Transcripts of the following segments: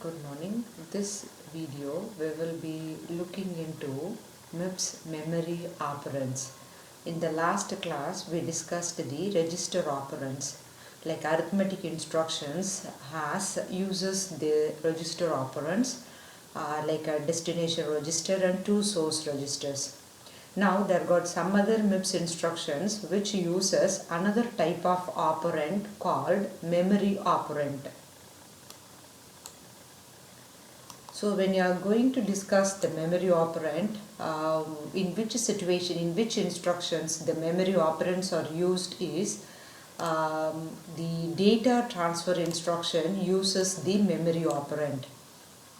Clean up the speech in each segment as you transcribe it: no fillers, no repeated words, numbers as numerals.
Good morning. This video we will be looking into MIPS memory operands. In the last class we discussed the register operands. Like arithmetic instructions uses the register operands like a destination register and two source registers. Now there got some other MIPS instructions which uses another type of operand called memory operand. So when you are going to discuss the memory operand, in which situation, in which instructions the memory operands are used is the data transfer instruction uses the memory operand.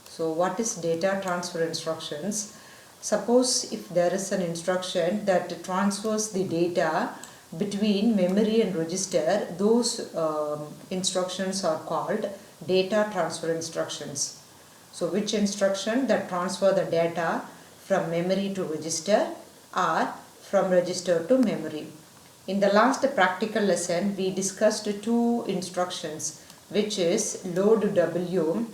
So what is data transfer instructions? Suppose if there is an instruction that transfers the data between memory and register, those instructions are called data transfer instructions. So which instruction that transfer the data from memory to register or from register to memory. In the last practical lesson we discussed two instructions, which is load W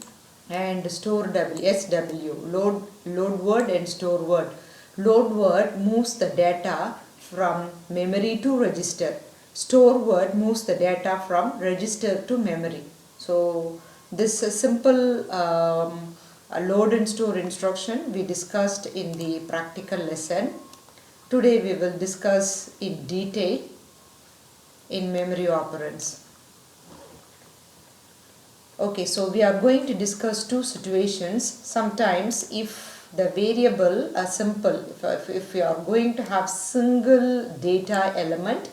and store W, SW, load word and store word. Load word moves the data from memory to register. Store word moves the data from register to memory. So this simple load and store instruction we discussed in the practical lesson. Today we will discuss in detail in memory operands. Okay, so we are going to discuss two situations. Sometimes if the variable are simple, if we are going to have single data element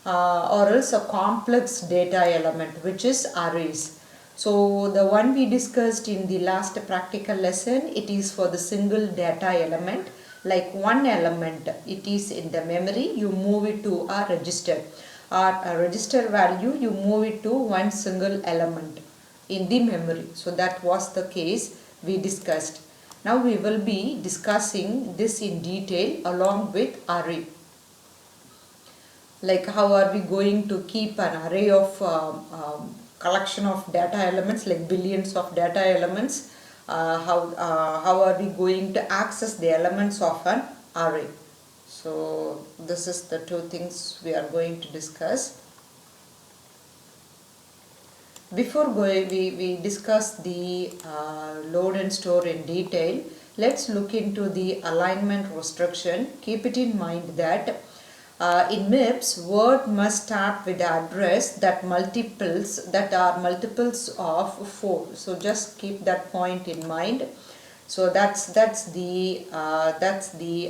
or else a complex data element, which is arrays. So the one we discussed in the last practical lesson, it is for the single data element. Like one element, it is in the memory, you move it to a register. Or a register value, you move it to one single element in the memory. So that was the case we discussed. Now we will be discussing this in detail along with array. Like how are we going to keep an array of collection of data elements, like billions of data elements. How are we going to access the elements of an array? So this is the two things we are going to discuss. Before we discuss the load and store in detail, let's look into the alignment restriction. Keep it in mind that in MIPS, word must start with the address that are multiples of 4. So just keep that point in mind. So that's the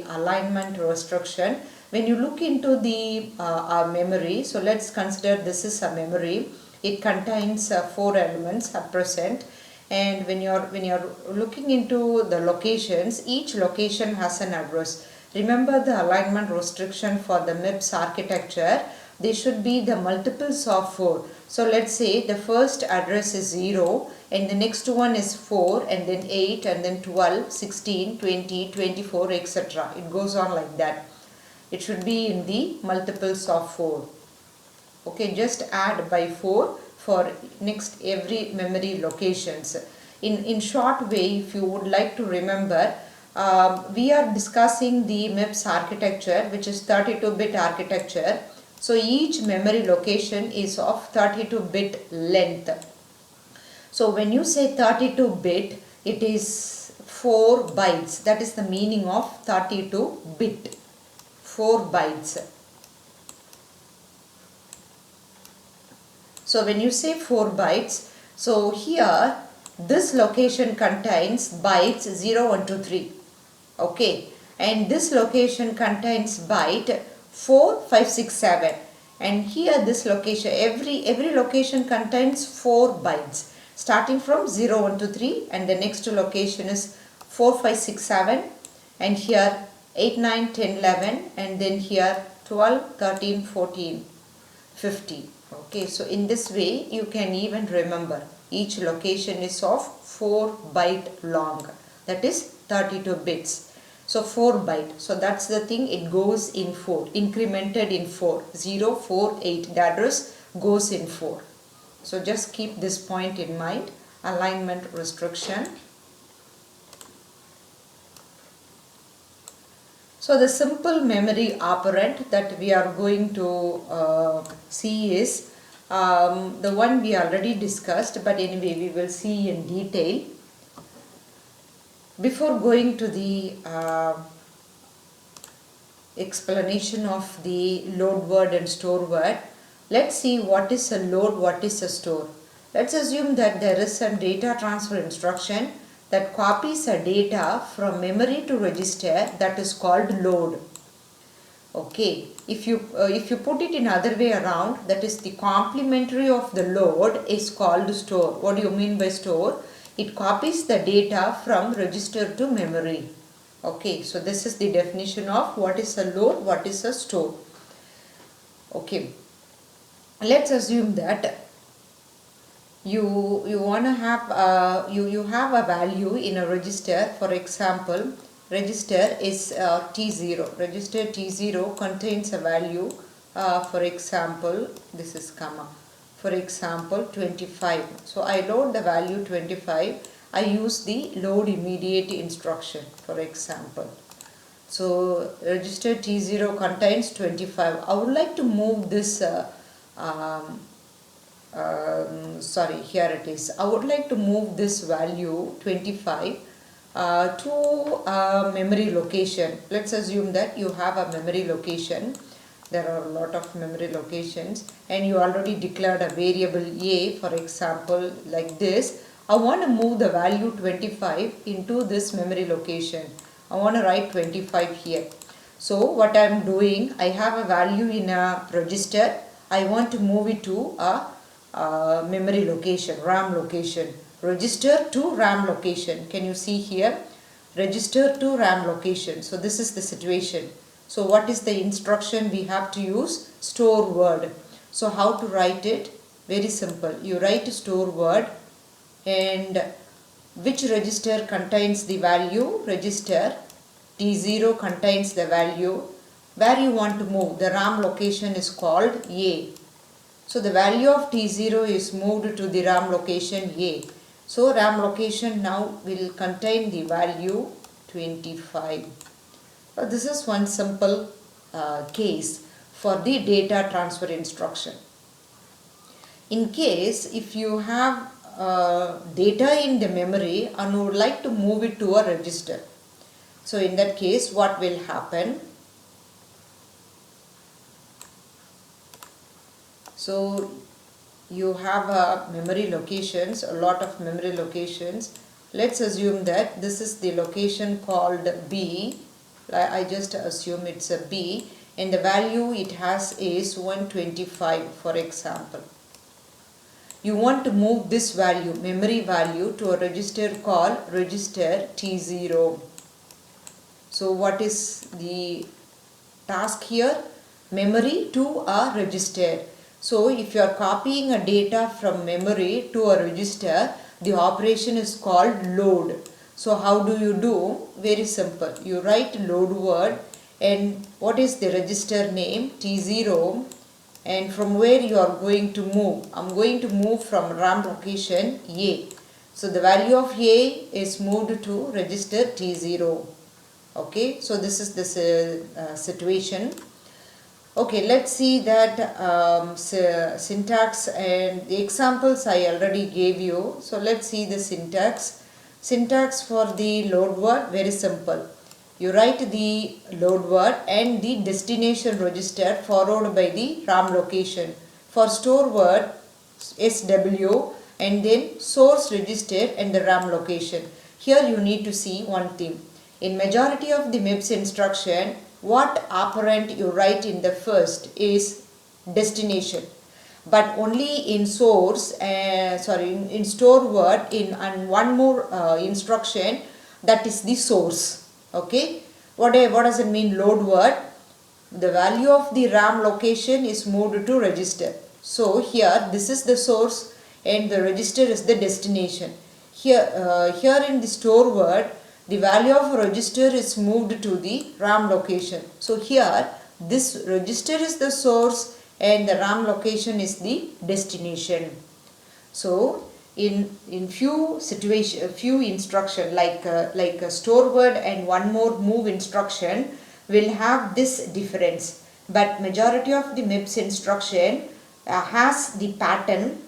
alignment restriction. When you look into the our memory, so let's consider this is a memory. It contains 4 elements at present. And when you're looking into the locations, each location has an address. Remember the alignment restriction for the MIPS architecture, they should be the multiples of 4. So let's say the first address is 0 and the next one is 4 and then 8 and then 12, 16, 20, 24, etc. It goes on like that. It should be in the multiples of 4. Okay, just add by 4 for next every memory locations. In short way, if you would like to remember, we are discussing the MIPS architecture, which is 32-bit architecture. So each memory location is of 32-bit length. So when you say 32-bit, it is 4 bytes. That is the meaning of 32-bit. 4 bytes. So when you say 4 bytes, so here this location contains bytes 0, 1, 2, 3. Okay, and this location contains byte 4, 5, 6, 7. And here this location, every location contains 4 bytes. Starting from 0, 1, 2, 3 and the next location is 4, 5, 6, 7. And here 8, 9, 10, 11 and then here 12, 13, 14, 15. Okay, so in this way you can even remember each location is of 4 byte long, that is 32 bits. So 4 byte, so that's the thing, it goes in 4, incremented in 4, 0, 4, 8, the address goes in 4. So just keep this point in mind alignment restriction. So the simple memory operand that we are going to see is the one we already discussed, but anyway we will see in detail. Before going to the explanation of the load word and store word, let's see what is a load, what is a store. Let's assume that there is some data transfer instruction that copies a data from memory to register, that is called load. Okay, if you put it in other way around, that is the complementary of the load is called store. What do you mean by store? It copies the data from register to memory. Okay, so this is the definition of what is a load, what is a store. Okay, let's assume that you want to have you have a value in a register. For example, register is T0. Register T0 contains a value, for example, this is comma, for example 25. So I load the value 25. I use the load immediate instruction, for example. So register T0 contains 25. I would like to move this sorry, here it is. I would like to move this value 25 to a memory location. Let's assume that you have a memory location. There are a lot of memory locations and you already declared a variable A, for example, like this. I want to move the value 25 into this memory location. I want to write 25 here. So what I am doing, I have a value in a register. I want to move it to a memory location, RAM location. Register to RAM location. Can you see here? Register to RAM location. So this is the situation. So what is the instruction we have to use? Store word. So how to write it? Very simple. You write store word, and which register contains the value? Register T0 contains the value. Where you want to move? The RAM location is called A. So the value of T0 is moved to the RAM location A. So RAM location now will contain the value 25. This is one simple case for the data transfer instruction. In case if you have data in the memory and you would like to move it to a register. So in that case, what will happen? So you have memory locations, a lot of memory locations. Let's assume that this is the location called B. I just assume it's a B, and the value it has is 125, for example. You want to move this value, memory value, to a register called register T0. So what is the task here? Memory to a register. So if you are copying a data from memory to a register, the operation is called load. So how do you do? Very simple. You write load word, and what is the register name? T0, and from where you are going to move. I'm going to move from RAM location A. So the value of A is moved to register T0. Okay, so this is the situation. Okay, let's see that syntax and the examples I already gave you. So let's see the syntax. Syntax for the load word, very simple. You write the load word and the destination register followed by the RAM location. For store word, SW, and then source register and the RAM location. Here you need to see one thing. In majority of the MIPS instruction, what operand you write in the first is destination, but only in source, in store word, and one more instruction, that is the source. Okay, what does it mean? Load word, the value of the RAM location is moved to register. So here this is the source and the register is the destination. Here in the store word, the value of register is moved to the RAM location. So here this register is the source and the RAM location is the destination. So in few instruction like a store word and one more move instruction will have this difference, but majority of the MIPS instruction has the pattern.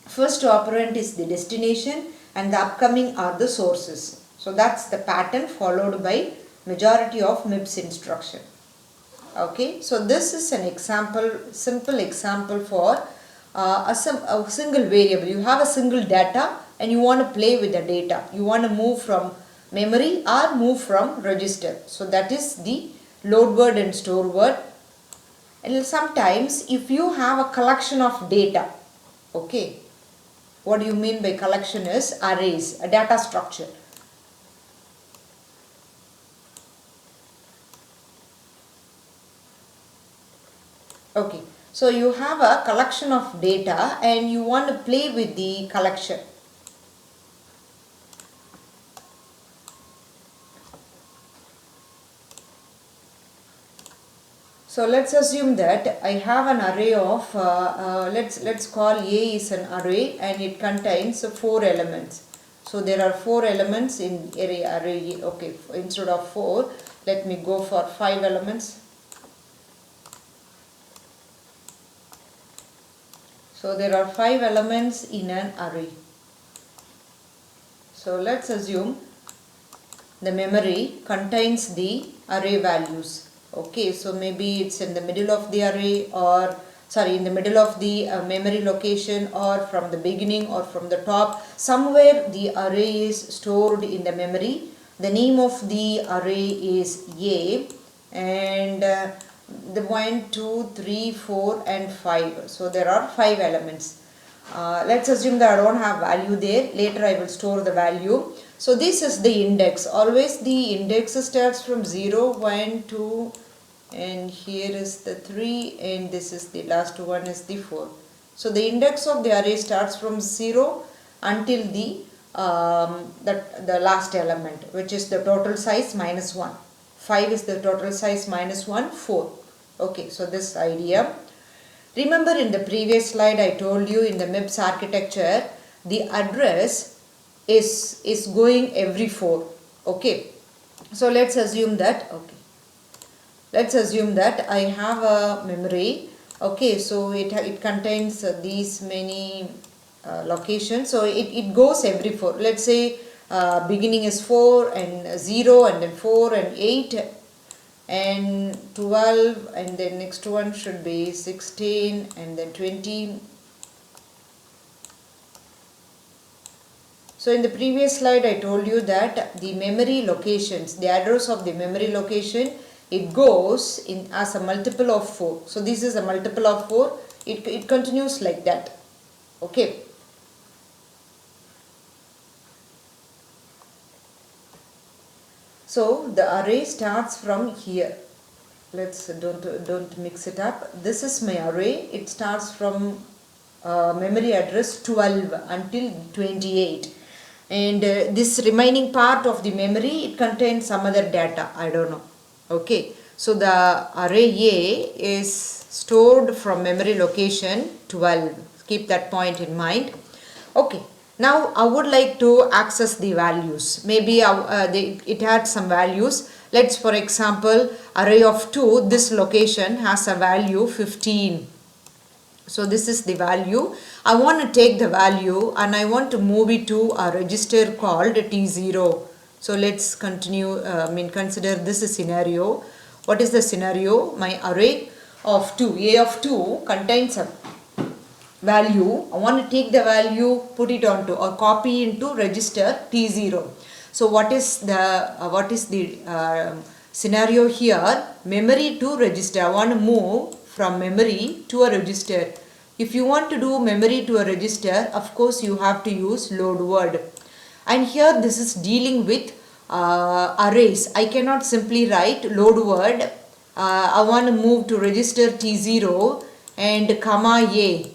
First operand is the destination and the upcoming are the sources. So that's the pattern followed by majority of MIPS instruction. Okay, so this is an example, simple example for a single variable. You have a single data and you want to play with the data. You want to move from memory or move from register. So that is the load word and store word. And sometimes if you have a collection of data, okay, what do you mean by collection is arrays, a data structure. Okay, so you have a collection of data and you want to play with the collection. So let's assume that I have an array of let's call A is an array and it contains 4 elements. So there are 4 elements in array. Okay, instead of 4, let me go for 5 elements. So there are 5 elements in an array. So let's assume the memory contains the array values. Okay, so maybe it's in the middle of the array, or in the middle of the memory location, or from the beginning or from the top. Somewhere the array is stored in the memory. The name of the array is A, and the 1, 2, 3, 4 and 5. So there are 5 elements. Let's assume that I don't have value there. Later I will store the value. So this is the index. Always the index starts from 0, 1, 2 and here is the 3 and this is the last one is the 4. So the index of the array starts from 0 until the last element, which is the total size minus 1. 5 is the total size minus 1, 4. Okay, so this idea. Remember in the previous slide I told you in the MIPS architecture the address is going every 4. Okay, so let's assume that I have a memory. Okay, so it contains these many locations. So it goes every 4. Let's say beginning is 4 and 0 and then 4 and 8 and 12 and then next one should be 16 and then 20. So in the previous slide I told you that the memory locations, the address of the memory location, it goes in as a multiple of 4. So this is a multiple of 4. It continues like that. Okay. So the array starts from here. Let's don't mix it up. This is my array. It starts from memory address 12 until 28. And this remaining part of the memory, it contains some other data. I don't know. Okay, so the array A is stored from memory location 12. Keep that point in mind. Okay, now I would like to access the values. Maybe it had some values. Let's, for example, array of 2, this location has a value 15. So this is the value. I want to take the value and I want to move it to a register called T0. So let's continue, consider this a scenario. What is the scenario? My array of 2, A of 2 contains a value. I want to take the value, put it onto or copy into register T0. So what is the scenario here? Memory to register. I want to move from memory to a register. If you want to do memory to a register, of course you have to use load word. And here this is dealing with arrays. I cannot simply write load word. I want to move to register T0 and comma A.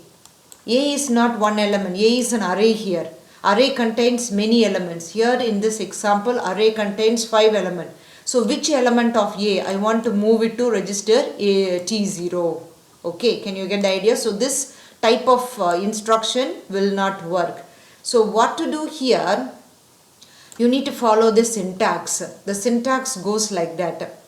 A is not one element. A is an array here. Array contains many elements. Here in this example, array contains 5 elements. So which element of A? I want to move it to register T0. Okay, can you get the idea? So this type of instruction will not work. So what to do here? You need to follow the syntax. The syntax goes like that.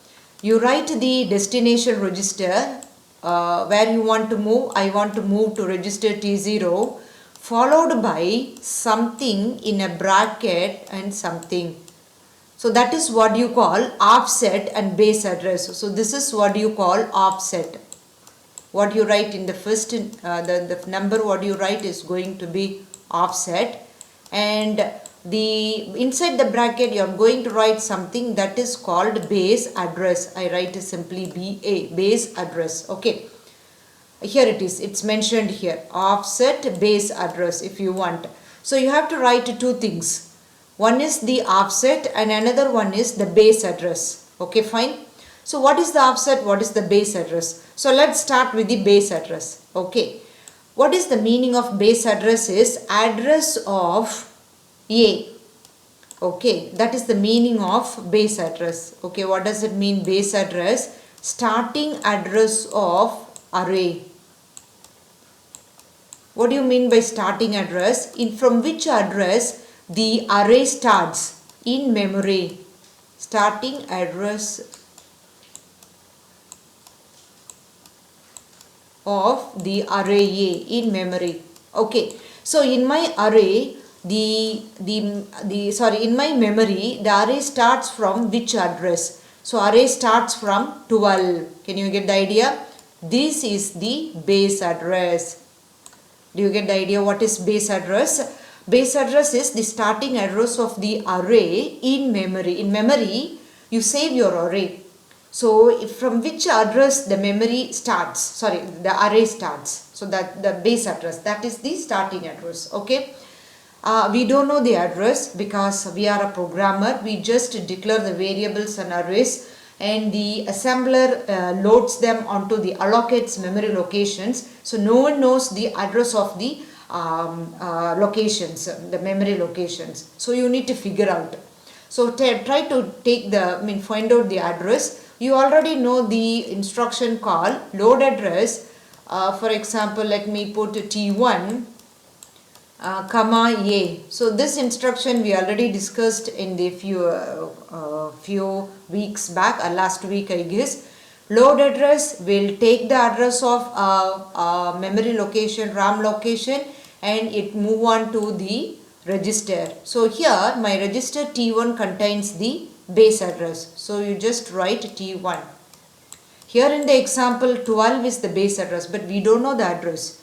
You write the destination register where you want to move. I want to move to register T0, followed by something in a bracket and something. So that is what you call offset and base address. So this is what you call offset. What you write in the first, the number what you write is going to be offset, and the inside the bracket you are going to write something that is called base address. I write simply BA, base address. Okay, here it is, it's mentioned here, offset base address if you want. So you have to write two things. One is the offset and another one is the base address. Okay, fine. So what is the offset, what is the base address? So let's start with the base address. Okay, what is the meaning of base address is address of A. Okay, that is the meaning of base address. Okay, what does it mean, base address? Starting address of array. What do you mean by starting address? From which address the array starts in memory. Starting address of the array A in memory. Okay, so in my array, in my memory, the array starts from which address? So array starts from 12. Can you get the idea? This is the base address. Do you get the idea what is base address? Base address is the starting address of the array in memory. In memory, you save your array. So from which address the memory starts, the array starts. So that the base address, that is the starting address. Okay. We don't know the address because we are a programmer. We just declare the variables and arrays, and the assembler loads them onto the allocates memory locations. So no one knows the address of the locations, the memory locations. So you need to figure out. So try to find out the address. You already know the instruction called load address. For example, let me put T1 comma A. So this instruction we already discussed in the few weeks back, last week I guess. Load address will take the address of memory location, RAM location, and it move on to the register. So here my register T1 contains the base address. So you just write T1. Here in the example 12 is the base address, but we don't know the address.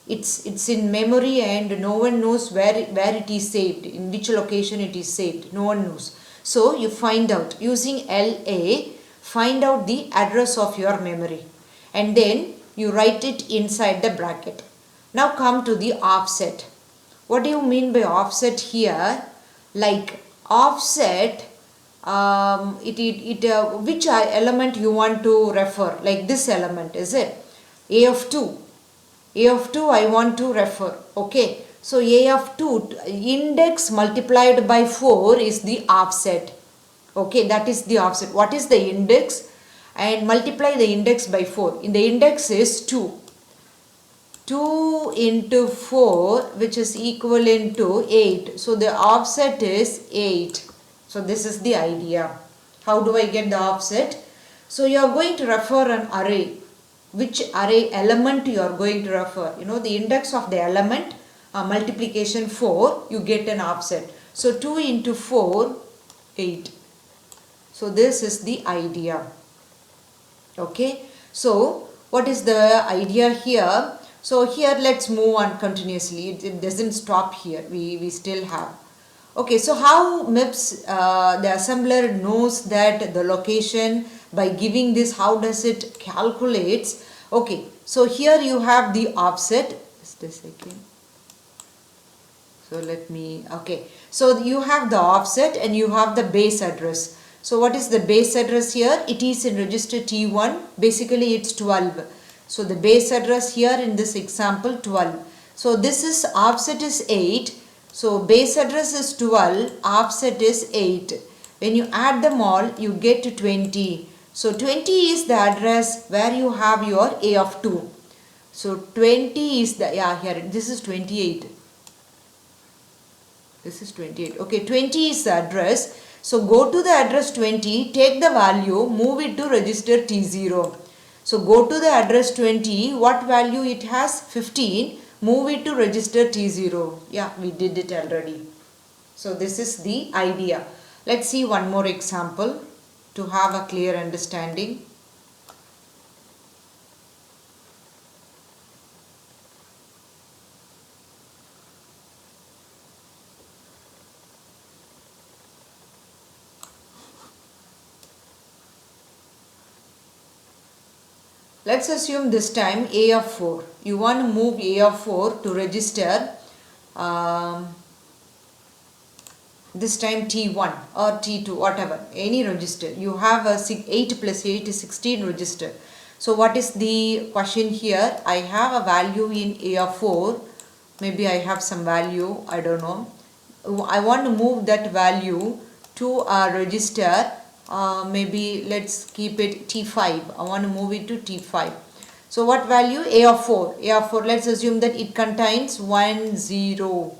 It's in memory and no one knows where it is saved, in which location it is saved. No one knows. So you find out using LA, find out the address of your memory and then you write it inside the bracket. Now come to the offset. What do you mean by offset here? Like offset, which element you want to refer, like this element, is it? A of 2. A of 2 I want to refer. Okay. So A of 2 index multiplied by 4 is the offset. Okay, that is the offset. What is the index? And multiply the index by 4. In the index is 2. 2 into 4, which is equivalent to 8. So the offset is 8. So this is the idea. How do I get the offset? So you are going to refer an array. Which array element you are going to refer? You know the index of the element, multiplication 4, you get an offset. So 2 into 4, 8. So this is the idea. Okay. So what is the idea here? So here let's move on continuously. It doesn't stop here. We still have. Okay, so how MIPS, the assembler knows that the location by giving this, how does it calculates? Okay, so here you have the offset. Just a second. So so you have the offset and you have the base address. So what is the base address here? It is in register T1. Basically it's 12. So the base address here in this example 12. So this is offset is 8. So base address is 12, offset is 8. When you add them all, you get to 20. So 20 is the address where you have your A of 2. So 20 is the, here, this is 28. This is 28. Okay, 20 is the address. So go to the address 20, take the value, move it to register T0. So go to the address 20, what value it has? 15, move it to register T0. Yeah, we did it already. So this is the idea. Let's see one more example to have a clear understanding. Let's assume this time A of 4. You want to move A of 4 to register this time T1 or T2, whatever, any register. You have a 8 plus 8 is 16 register. So what is the question here? I have a value in A of 4. Maybe I have some value, I don't know. I want to move that value to a register. Maybe let's keep it T5. I want to move it to T5. So what value? A of 4. A of 4. Let's assume that it contains 1, 0,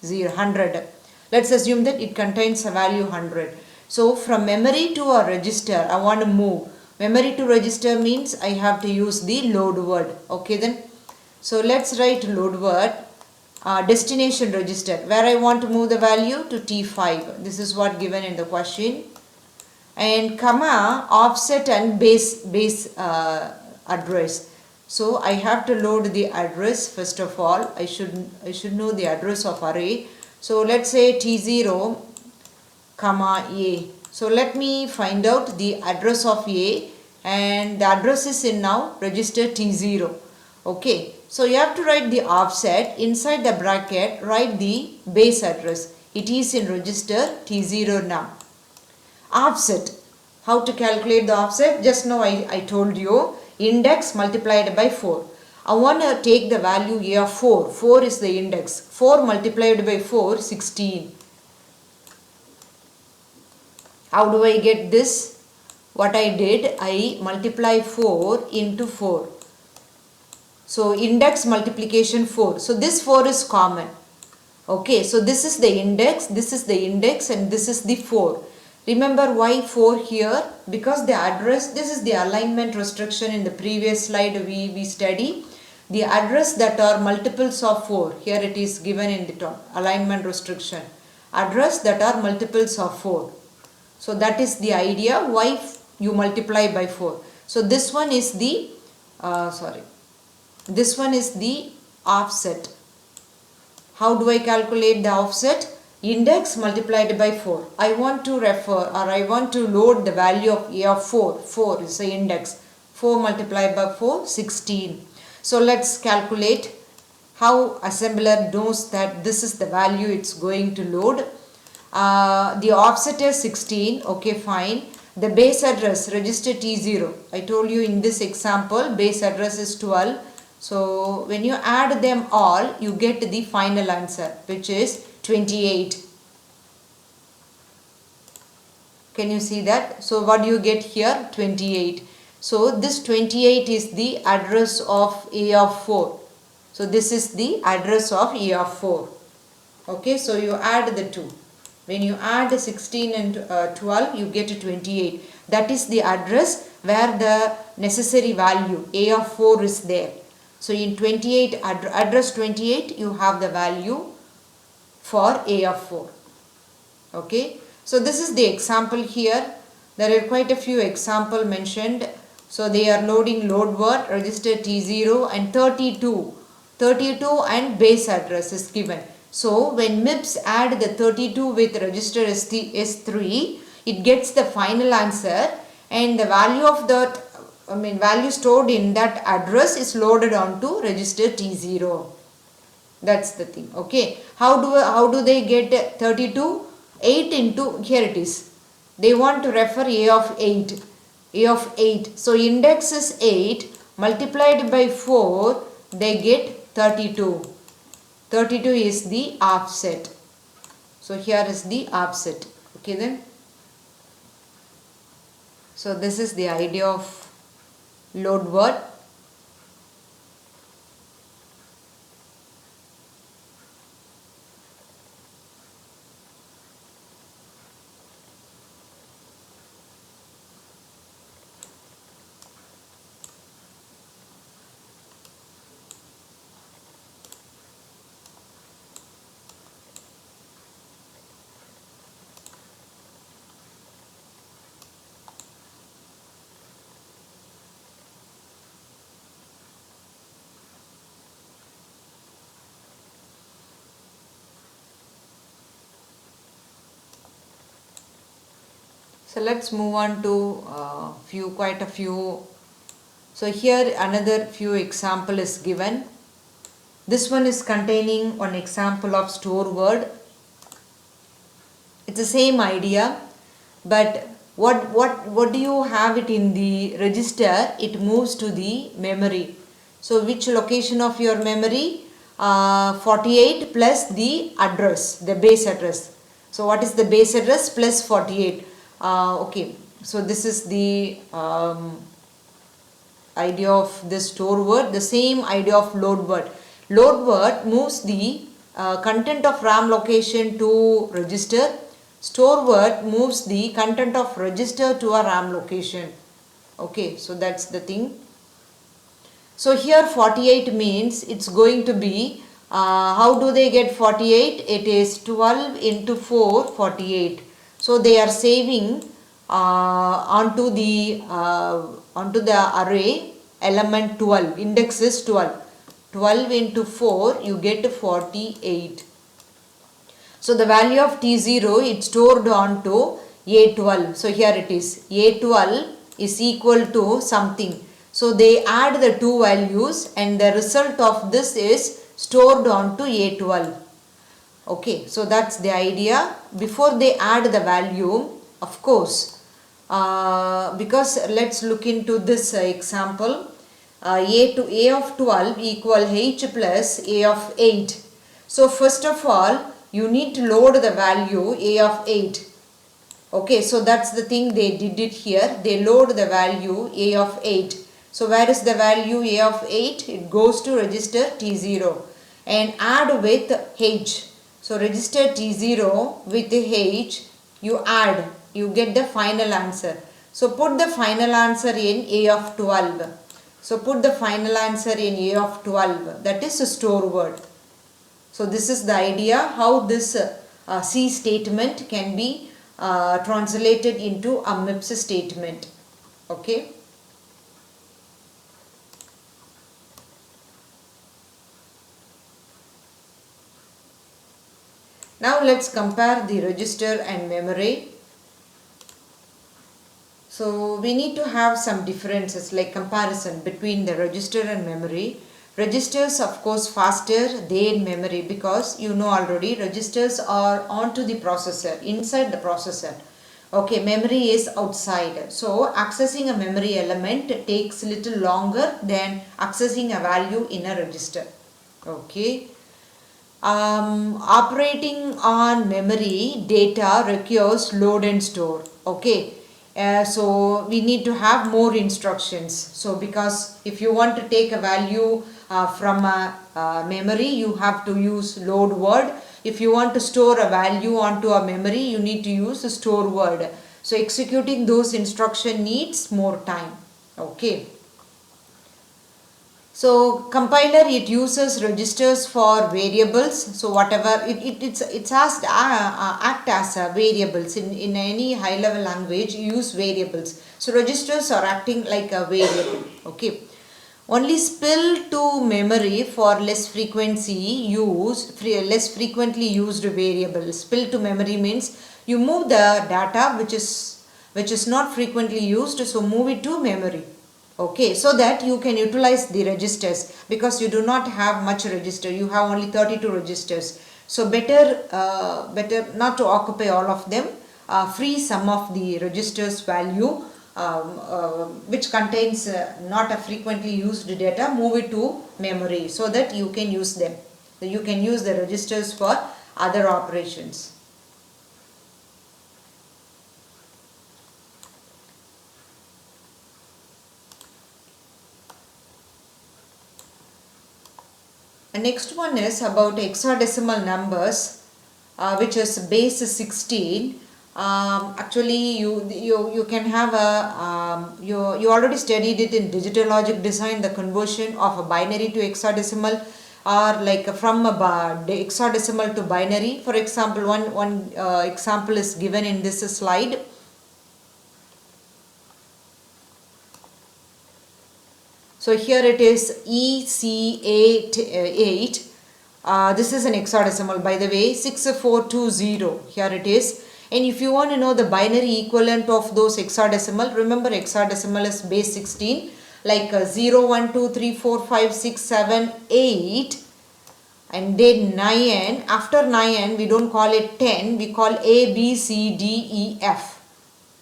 100. Let's assume that it contains a value 100. So from memory to a register, I want to move. Memory to register means I have to use the load word. Okay then. So let's write load word. Destination register, where I want to move the value to T5. This is what given in the question. And comma, offset and base address. So I have to load the address first of all. I should know the address of array. So let's say T0 comma A. So let me find out the address of A, and the address is in now register T0. Okay, so you have to write the offset. Inside the bracket write the base address. It is in register T0 now. Offset. How to calculate the offset? Just now I told you. Index multiplied by 4. I want to take the value A of 4. 4 is the index. 4 multiplied by 4, 16. How do I get this? What I did, I multiply 4 into 4. So index multiplication 4. So this 4 is common. Okay, so this is the index, and this is the 4. Remember why 4 here? Because the address, this is the alignment restriction in the previous slide we study. The address that are multiples of 4. Here it is given in the top. Alignment restriction. Address that are multiples of 4. So that is the idea why you multiply by 4. So this one is the, this one is the offset. How do I calculate the offset? Index multiplied by 4. I want to refer, or I want to load the value of A of 4. 4 is the index. 4 multiplied by 4, 16. So let's calculate how assembler knows that this is the value it's going to load. The offset is 16. Okay, fine. The base address, register T0. I told you in this example, base address is 12. So when you add them all, you get the final answer, which is 28. Can you see that? So what do you get here? 28. So this 28 is the address of A of 4. So this is the address of A of 4. Okay, so you add the two. When you add 16 and 12, you get 28. That is the address where the necessary value A of 4 is there. So in 28, address 28, you have the value for A of 4. Okay. So this is the example here. There are quite a few examples mentioned. So they are loading load word, register T0 and 32. 32 and base address is given. So when MIPS add the 32 with register S3, it gets the final answer, and the value of that, value stored in that address is loaded onto register T0. That's the thing. Okay. How do they get 32? 8 into, here it is. They want to refer A of 8. A of 8. So index is 8 multiplied by 4, they get 32. 32 is the offset. So here is the offset. Okay then. So this is the idea of load word. So let's move on to quite a few. So here another few example is given. This one is containing one example of store word. It's the same idea, but what do you have it in the register? It moves to the memory. So which location of your memory? 48 plus the address, the base address. So what is the base address plus 48? Okay, so this is the idea of this store word. The same idea of load word. Load word moves the content of RAM location to register. Store word moves the content of register to a RAM location. Okay, so that's the thing. So here 48 means it's going to be, how do they get 48? It is 12 into 4, 48. So they are saving onto the array element 12. Index is 12. 12 into 4, you get 48. So the value of T0 it's stored onto A12. So here it is. A12 is equal to something. So they add the two values and the result of this is stored onto A12. Okay, so that's the idea. Before they add the value, of course, because let's look into this example. A of 12 equal H plus A of 8. So first of all, you need to load the value A of 8. Okay, so that's the thing they did it here. They load the value A of 8. So where is the value A of 8? It goes to register T0 and add with H. So register T0 with H, you add, you get the final answer. So put the final answer in A of 12. So put the final answer in A of 12. That is a store word. So this is the idea how this C statement can be translated into a MIPS statement. Okay. Now let's compare the register and memory. So we need to have some differences like comparison between the register and memory. Registers of course faster than memory because you know already registers are onto the processor, inside the processor. Okay, memory is outside. So accessing a memory element takes little longer than accessing a value in a register. Okay. Operating on memory data requires load and store. Okay. So we need to have more instructions. So because if you want to take a value from a memory, you have to use load word. If you want to store a value onto a memory, you need to use a store word. So executing those instruction needs more time. Okay. So compiler it uses registers for variables. So whatever it's asked act as a variables in any high level language you use variables. So registers are acting like a variable. Okay. Only spill to memory for less frequently used variable. Spill to memory means you move the data which is not frequently used, so move it to memory. Okay, so that you can utilize the registers because you do not have much register. You have only 32 registers. So better not to occupy all of them. Free some of the registers value which contains not a frequently used data, move it to memory so that you can use them. So you can use the registers for other operations. The next one is about hexadecimal numbers, which is base 16. Actually, you can have a you already studied it in digital logic design, the conversion of a binary to hexadecimal, or like from a hexadecimal to binary. For example, one example is given in this slide. So here it is EC8. This is an hexadecimal, by the way, 6420. Here it is. And if you want to know the binary equivalent of those hexadecimal, remember hexadecimal is base 16, like 0, 1, 2, 3, 4, 5, 6, 7, 8, and then 9. After 9 we don't call it 10, we call A, B, C, D, E, F.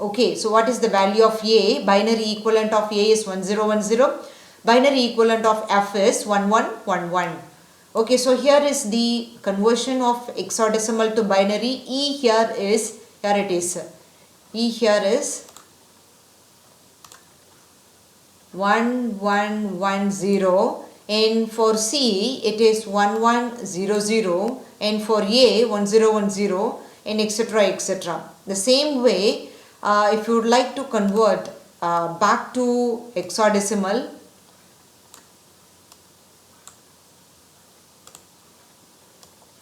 Okay, so what is the value of A? Binary equivalent of A is 1010. Binary equivalent of F is 1111. Okay, so here is the conversion of hexadecimal to binary. E here it is. E here is 1110, and for C it is 1100, and for A 1010, and etc. etc. The same way, if you would like to convert back to hexadecimal,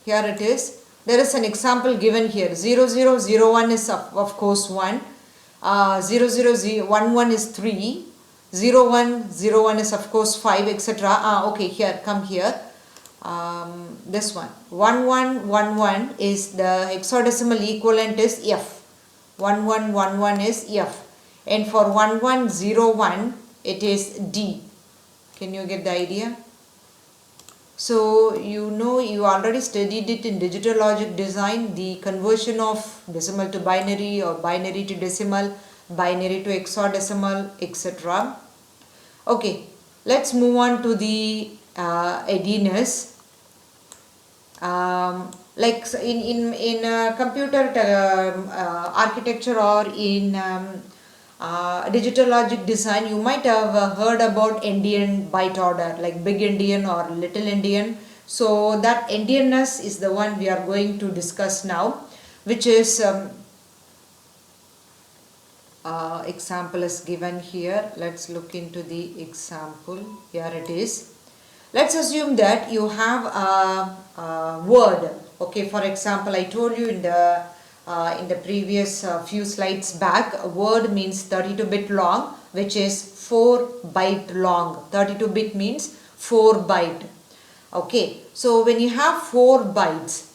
here it is. There is an example given here. 0001 is of course 1, 0011 is 3, 0101 is of course 5, etc. Okay, here, come here. This one 1111 is the hexadecimal equivalent is F. 1111 is F, and for 1101 it is D. Can you get the idea? So you know, you already studied it in digital logic design, the conversion of decimal to binary or binary to decimal, binary to hexadecimal, etc. Okay, let's move on to the ediness. Like in computer architecture or in digital logic design, you might have heard about endian byte order, like big endian or little endian. So that endianness is the one we are going to discuss now, which is example is given here. Let's look into the example. Here it is. Let's assume that you have a word. Okay, for example, I told you in the previous few slides back, a word means 32-bit long, which is 4 byte long. 32-bit means 4 byte. Okay, so when you have 4 bytes,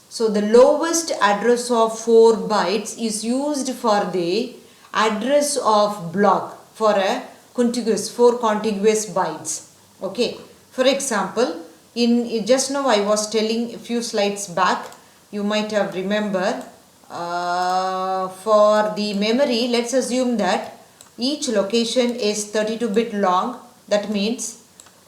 so the lowest address of 4 bytes is used for the address of block for a contiguous 4 contiguous bytes. Okay, for example, in just now I was telling a few slides back, you might have remembered, for the memory, let's assume that each location is 32-bit long. That means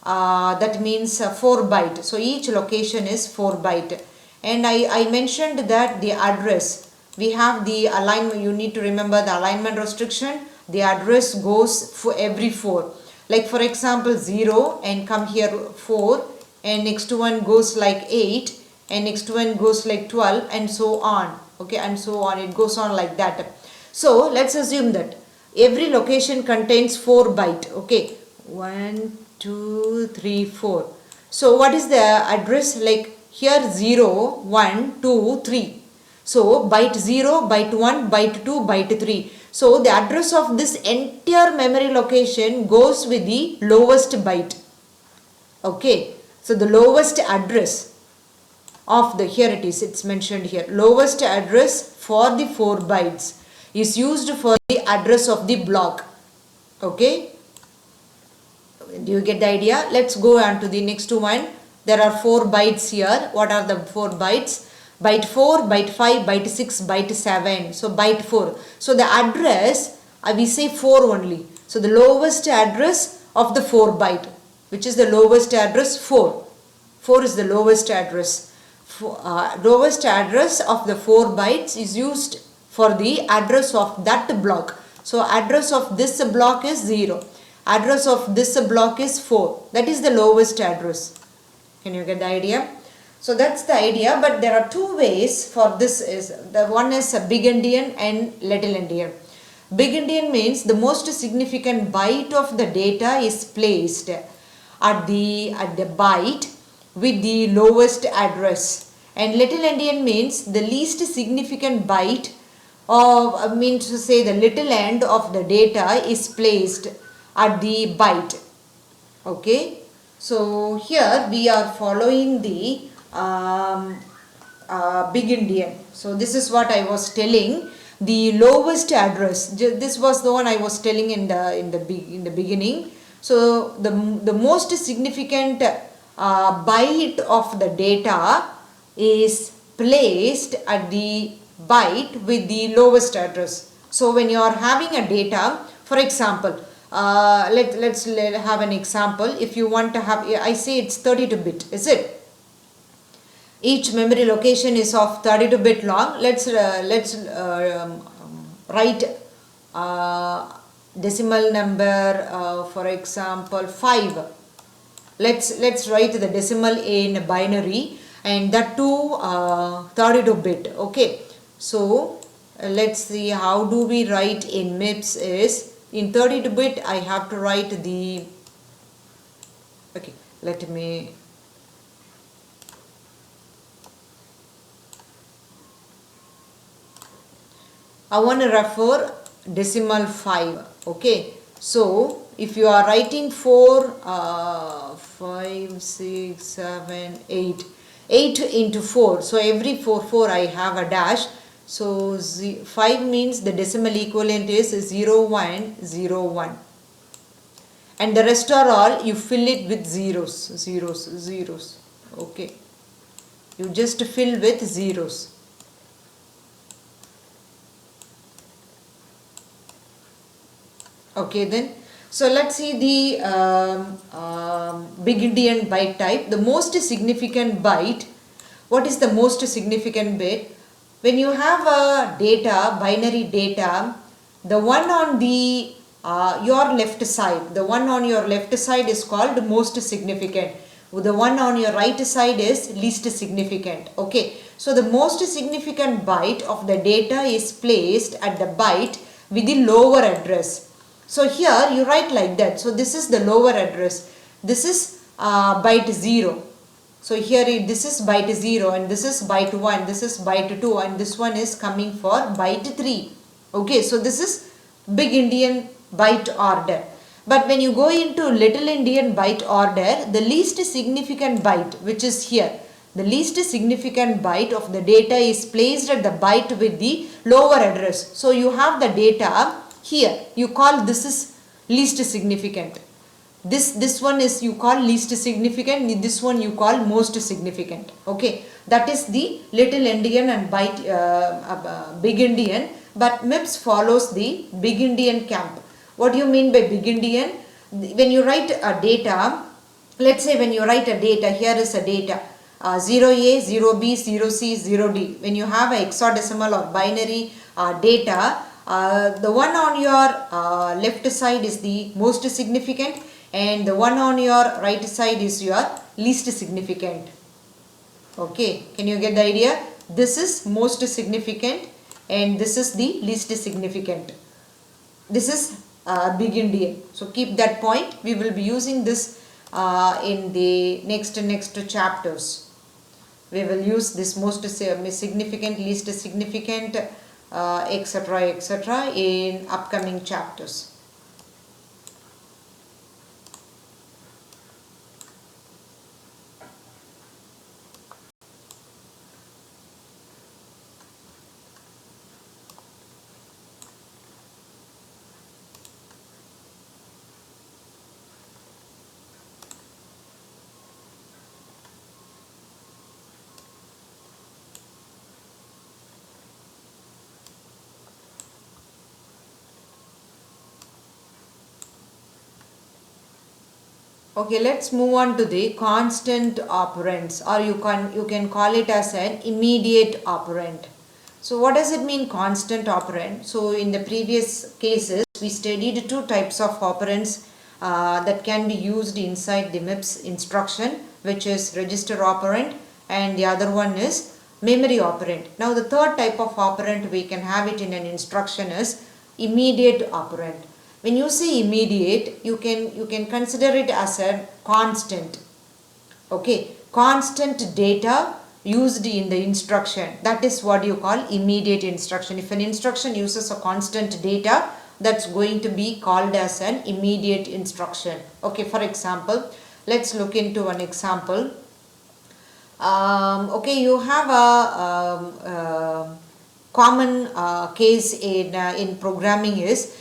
4 byte. So each location is 4 byte. And I mentioned that the address, we have the alignment. You need to remember the alignment restriction. The address goes for every 4. Like for example 0 and come here 4, and next one goes like 8, and next one goes like 12, and so on. Okay, and so on, it goes on like that. So let's assume that every location contains 4 byte. Okay, 1 2 3 4. So what is the address? Like here 0 1 2 3. So byte 0, byte 1, byte 2, byte 3. So the address of this entire memory location goes with the lowest byte. Okay, so the lowest address of the, here it is, it's mentioned here, lowest address for the 4 bytes is used for the address of the block. Okay, do you get the idea? Let's go on to the next one. There are 4 bytes here. What are the 4 bytes? Byte 4, byte 5, byte 6, byte 7. So byte 4. So the address, we say 4 only. So the lowest address of the 4 byte, which is the lowest address, 4. 4 is the lowest address. Lowest address of the 4 bytes is used for the address of that block. So address of this block is 0. Address of this block is 4. That is the lowest address. Can you get the idea? So that's the idea, but there are 2 ways for this. Is the one is a big endian and little endian. Big endian means the most significant byte of the data is placed at the byte with the lowest address, and little endian means the least significant byte of, means to say the little end of the data is placed at the byte. Okay, so here we are following the big Indian. So this is what I was telling. The lowest address. This was the one I was telling in the beginning. So the most significant byte of the data is placed at the byte with the lowest address. So when you are having a data, for example, let's have an example. If you want to have, I say it's 32-bit, is it? Each memory location is of 32-bit long. Let's write decimal number, for example 5. Let's write the decimal in binary, and that too 32-bit. Okay, so let's see how do we write in MIPS. Is in 32-bit I have to write the, okay, let me, I want to refer decimal 5. Okay, so if you are writing 4, 5, 6, 7, 8, 8 into 4, so every 4 I have a dash. So 5 means the decimal equivalent is 0, 1, 0, 1. And the rest are all, you fill it with zeros. Okay, you just fill with zeros. Okay then, so let's see the big Indian byte type. The most significant byte. What is the most significant bit? When you have a data, binary data, the one on the your left side, the one on your left side is called most significant. The one on your right side is least significant. Okay, so the most significant byte of the data is placed at the byte with the lower address. So here you write like that. So this is the lower address. This is byte 0. So here this is byte 0, and this is byte 1, this is byte 2, and this one is coming for byte 3. Okay, so this is big Indian byte order. But when you go into little Indian byte order, the least significant byte, which is here, the least significant byte of the data is placed at the byte with the lower address. So you have the data here, you call this is least significant. This one is you call least significant, this one you call most significant. Okay, that is the little Indian and byte big Indian. But MIPS follows the big Indian camp. What do you mean by big Indian? When you write a data, let's say when you write a data, here is a data 0A, 0B, 0C, 0D. When you have a hexadecimal or binary data, the one on your left side is the most significant, and the one on your right side is your least significant. Okay, can you get the idea? This is most significant and this is the least significant. This is big Indian. So keep that point. We will be using this in the next chapters. We will use this most significant, least significant, etc. in upcoming chapters. Okay, let's move on to the constant operands, or you can call it as an immediate operand. So what does it mean, constant operand? So in the previous cases we studied two types of operands that can be used inside the MIPS instruction, which is register operand and the other one is memory operand. Now the third type of operand we can have it in an instruction is immediate operand. When you say immediate, you can consider it as a constant. Okay, constant data used in the instruction. That is what you call immediate instruction. If an instruction uses a constant data, that's going to be called as an immediate instruction. Okay, for example, let's look into an example. Okay, you have a common case in programming is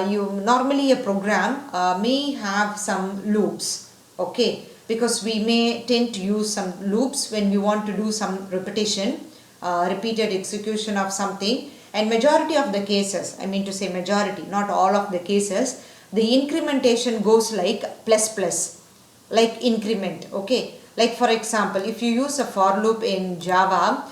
you normally a program may have some loops. Okay, because we may tend to use some loops when we want to do some repetition, repeated execution of something, and majority of the cases, I mean to say majority, not all of the cases, the incrementation goes like plus plus, like increment. Okay, like for example, if you use a for loop in Java,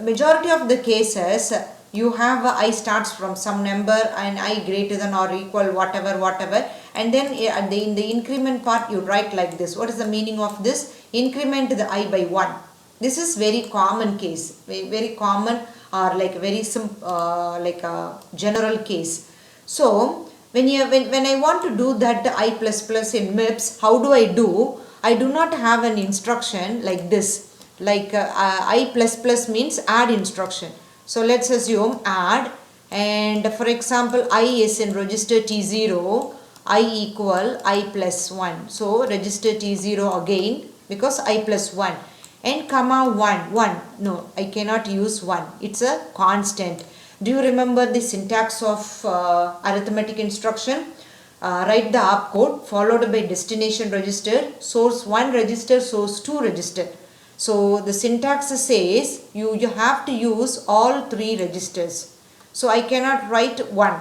majority of the cases you have I starts from some number and I greater than or equal whatever, and then in the increment part you write like this. What is the meaning of this? Increment the I by 1. This is very common case, very common, or like very like a general case. So when I want to do that I plus plus in MIPS, how do I do? I do not have an instruction like this. Like I plus plus means add instruction. So let's assume add, and for example I is in register T0, I equal I plus 1. So register T0 again because I plus 1, and comma 1. No, I cannot use 1. It's a constant. Do you remember the syntax of arithmetic instruction? Write the opcode followed by destination register, source 1 register, source 2 register. So the syntax says you have to use all 3 registers. So I cannot write 1.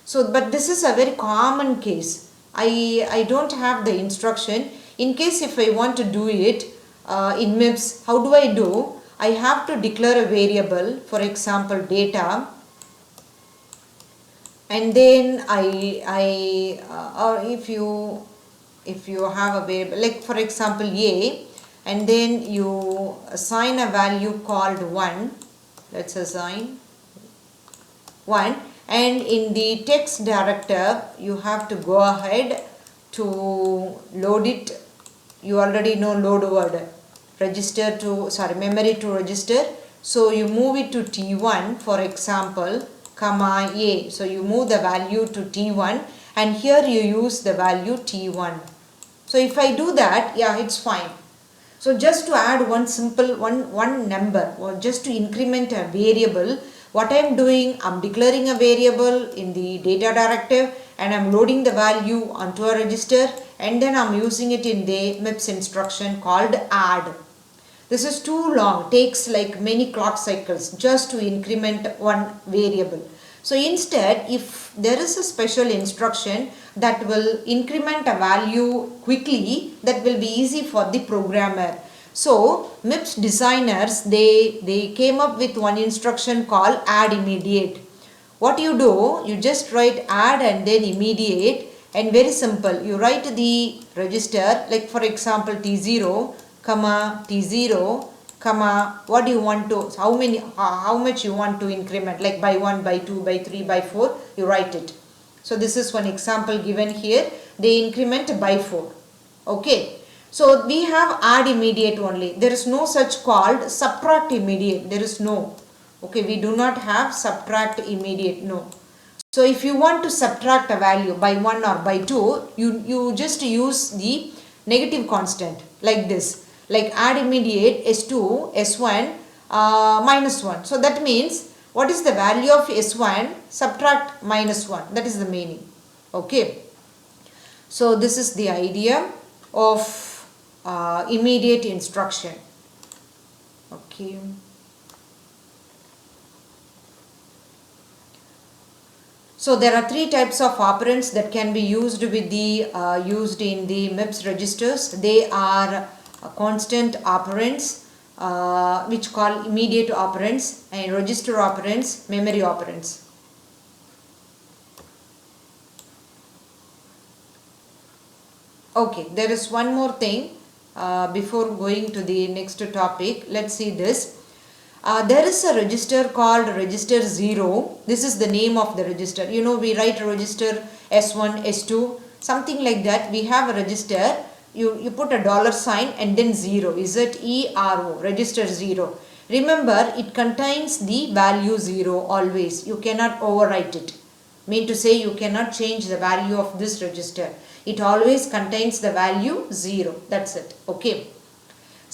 So but this is a very common case. I don't have the instruction. In case if I want to do it in MIPS, how do I do? I have to declare a variable, for example data, and then or if you have a variable like for example a, and then you assign a value called 1. Let's assign 1, and in the text director you have to go ahead to load it. You already know load word, register to memory to register. So you move it to T1, for example comma a. So you move the value to T1, and here you use the value T1. So if I do that, yeah, it's fine. So just to add one simple one number, or just to increment a variable, what I am doing, I am declaring a variable in the data directive, and I am loading the value onto a register, and then I am using it in the MIPS instruction called add. This is too long, takes like many clock cycles just to increment one variable. So instead, if there is a special instruction that will increment a value quickly, that will be easy for the programmer. So MIPS designers, they came up with one instruction called add immediate. What you do, you just write add and then immediate, and very simple. You write the register, like for example T0, comma T0, comma what do you want to, how much you want to increment, like by 1, by 2, by 3, by 4, you write it. So this is one example given here. They increment by 4. Okay. So we have add immediate only. There is no such called subtract immediate. There is no. Okay, we do not have subtract immediate. No. So if you want to subtract a value by 1 or by 2, you just use the negative constant like this. Like add immediate S2, S1 minus 1. So that means what is the value of S1? Subtract minus 1. That is the meaning. Okay. So this is the idea of immediate instruction. Okay. So there are 3 types of operands that can be used with the used in the MIPS registers. They are constant operands, which call immediate operands, and register operands, memory operands. Okay, there is one more thing before going to the next topic. Let's see this. There is a register called register 0. This is the name of the register. You know, we write register S1, S2, something like that. We have a register. You put a $ and then 0. Z-E-R-O, register 0. Remember, it contains the value 0 always. You cannot overwrite it. Mean to say, you cannot change the value of this register. It always contains the value 0. That's it. Okay.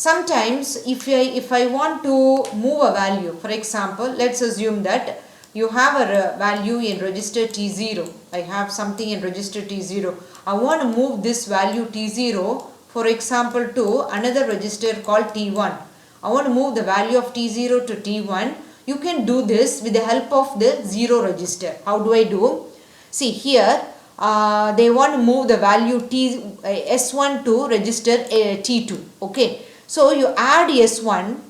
Sometimes if I want to move a value, for example, let's assume that you have a value in register T0. I have something in register T0. I want to move this value T0, for example, to another register called T1. I want to move the value of T0 to T1. You can do this with the help of the 0 register. How do I do? See here, they want to move the value S1 to register T2. Okay. So you add S1,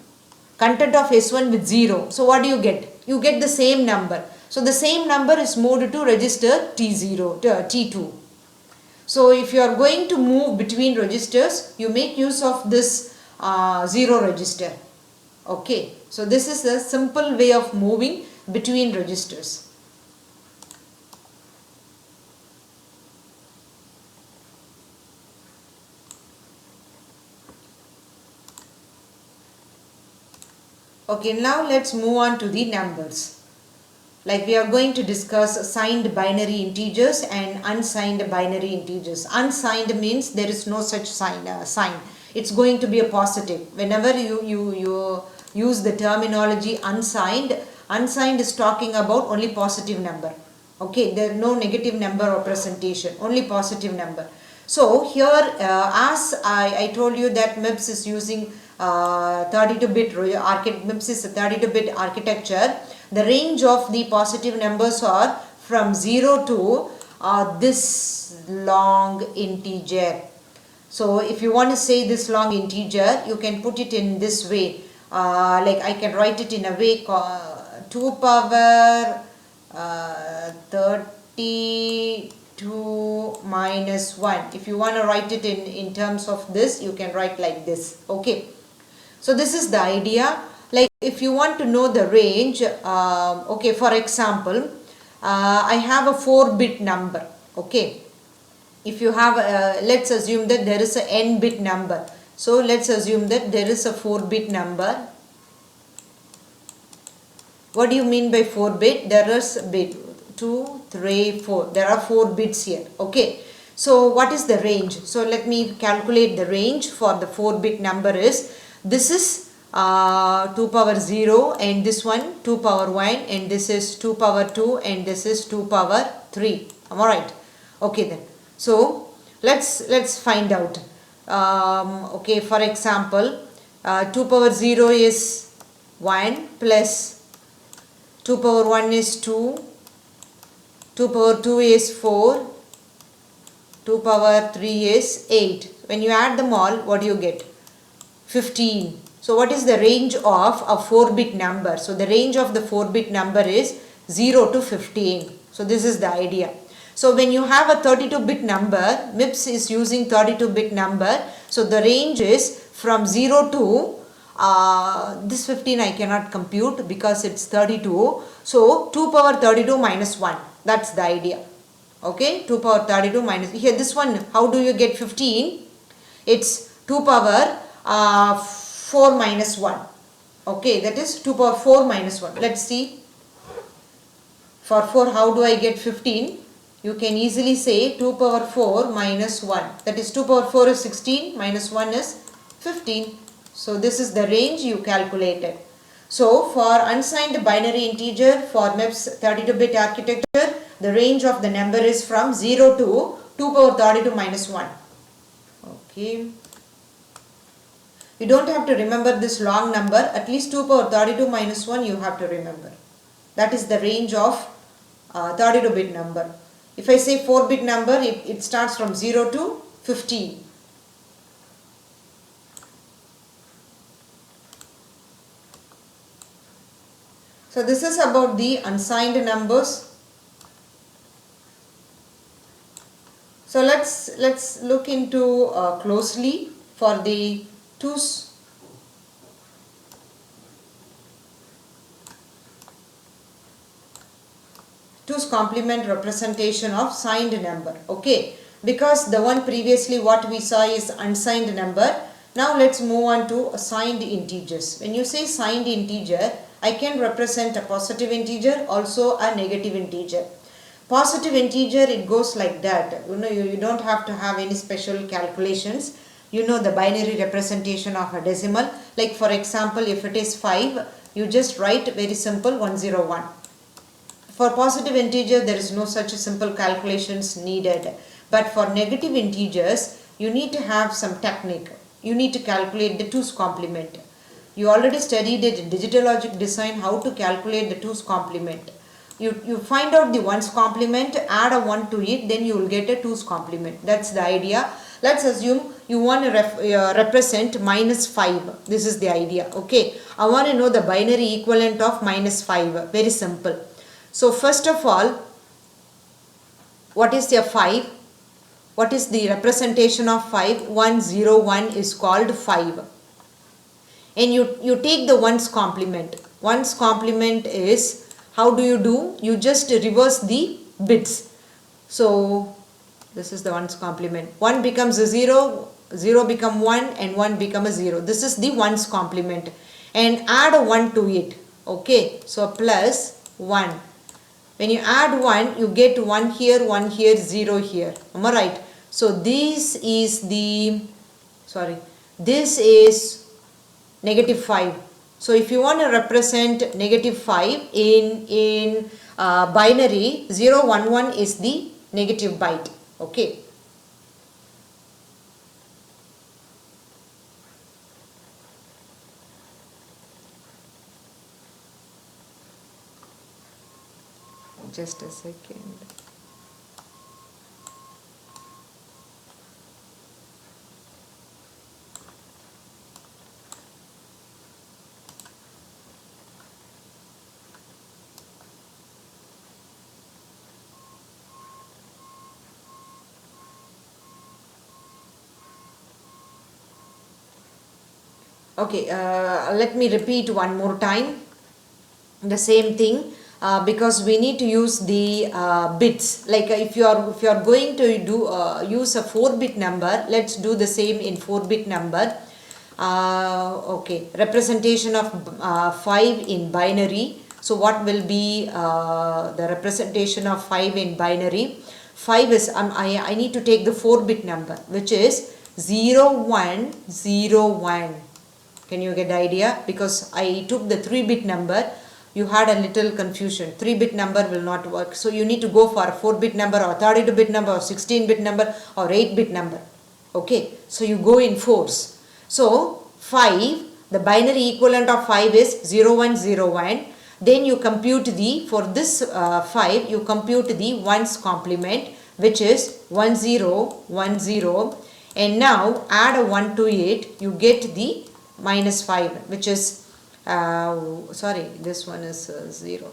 content of S1 with 0. So what do you get? You get the same number. So the same number is moved to register T0, T2. So if you are going to move between registers, you make use of this 0 register. Okay. So this is a simple way of moving between registers. Okay, now let's move on to the numbers. Like we are going to discuss signed binary integers and unsigned binary integers. Unsigned means there is no such sign. It's going to be a positive. Whenever you use the terminology unsigned, unsigned is talking about only positive number. Okay, there is no negative number representation, only positive number. So here as I told you that MIPS is using 32-bit MIPS is a 32-bit architecture. The range of the positive numbers are from 0 to this long integer. So if you want to say this long integer, you can put it in this way. Like I can write it in a way 2 power 32 minus 1. If you want to write it in terms of this, you can write like this. Okay. So this is the idea. Like if you want to know the range, okay, for example, I have a 4-bit number. Okay. If you have, let's assume that there is a n-bit number. So let's assume that there is a 4-bit number. What do you mean by 4-bit? There is bit 2, 3, 4. There are 4 bits here. Okay. So what is the range? So let me calculate the range for the 4-bit number is, this is 2 power 0 and this one 2 power 1 and this is 2 power 2 and this is 2 power 3. Am I right? Okay then. So let's find out. Okay, for example, 2 power 0 is 1 plus 2 power 1 is 2, 2 power 2 is 4, 2 power 3 is 8. When you add them all, what do you get? 15. So what is the range of a 4-bit number? So the range of the 4-bit number is 0 to 15. So this is the idea. So when you have a 32-bit number, MIPS is using 32-bit number. So the range is from 0 to this 15 I cannot compute because it's 32. So 2 power 32 minus 1. That's the idea. Okay, 2 power 32 minus, here this one, how do you get 15? It's 2 power 4 minus 1. Okay, that is 2 power 4 minus 1. Let's see. For 4, how do I get 15? You can easily say 2 power 4 minus 1. That is 2 power 4 is 16 minus 1 is 15. So this is the range you calculated. So for unsigned binary integer for MIPS 32-bit architecture, the range of the number is from 0 to 2 power 32 minus 1. Okay. You don't have to remember this long number. At least 2 power 32 minus 1 you have to remember. That is the range of 32-bit number. If I say 4-bit number, it starts from 0 to 15. So this is about the unsigned numbers. So let's look into closely for the twos complement representation of signed number. Okay, because the one previously what we saw is unsigned number. Now let's move on to signed integers. When you say signed integer, I can represent a positive integer, also a negative integer. Positive integer, it goes like that. You know, you don't have to have any special calculations. You know the binary representation of a decimal. Like for example, if it is 5, you just write very simple 101. For positive integer, there is no such simple calculations needed. But for negative integers, you need to have some technique. You need to calculate the 2's complement. You already studied it in digital logic design how to calculate the 2's complement. You find out the 1's complement, add a 1 to it, then you will get a 2's complement. That's the idea. Let's assume you want to represent -5. This is the idea. Okay. I want to know the binary equivalent of -5. Very simple. So first of all, what is your 5? What is the representation of 5? 101 is called 5. And you take the 1's complement. 1's complement is, how do? You just reverse the bits. So this is the 1's complement. 1 becomes a 0, 0 become 1, and 1 become a 0. This is the 1's complement. And add a 1 to it. Okay. So plus 1. When you add 1, you get 1 here, 0 here. Am I right? So this is -5. So if you want to represent -5 in binary, 011 is the negative byte. Okay. Just a second. Okay, let me repeat one more time the same thing. Because we need to use the bits. Like if you are going to do use a 4-bit number, let's do the same in 4-bit number. Okay, representation of 5 in binary. So what will be the representation of 5 in binary? 5 is I need to take the 4-bit number, which is 0101. Can you get the idea? Because I took the 3-bit number, you had a little confusion. 3-bit number will not work. So you need to go for a 4-bit number or 32-bit number or 16-bit number or 8-bit number. Okay. So you go in 4s. So 5, the binary equivalent of 5 is 0101. Then you compute for this 5, you compute the 1's complement, which is 1010. And now add a 1 to it, you get the -5, which is sorry, this one is 0.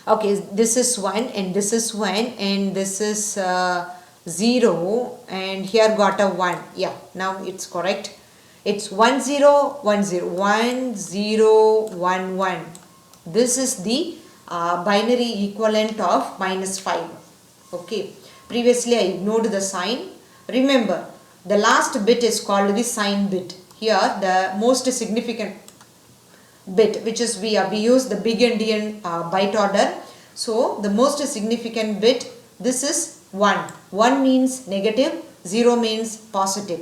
Okay, this is 1 and this is 1 and this is 0 and here got a 1. Yeah, now it's correct. It's 1010, 1011. This is the binary equivalent of -5. Okay, previously I ignored the sign. Remember, the last bit is called the sign bit. Here the most significant bit, which is we use the big endian byte order. So the most significant bit, this is 1. 1 means negative, 0 means positive.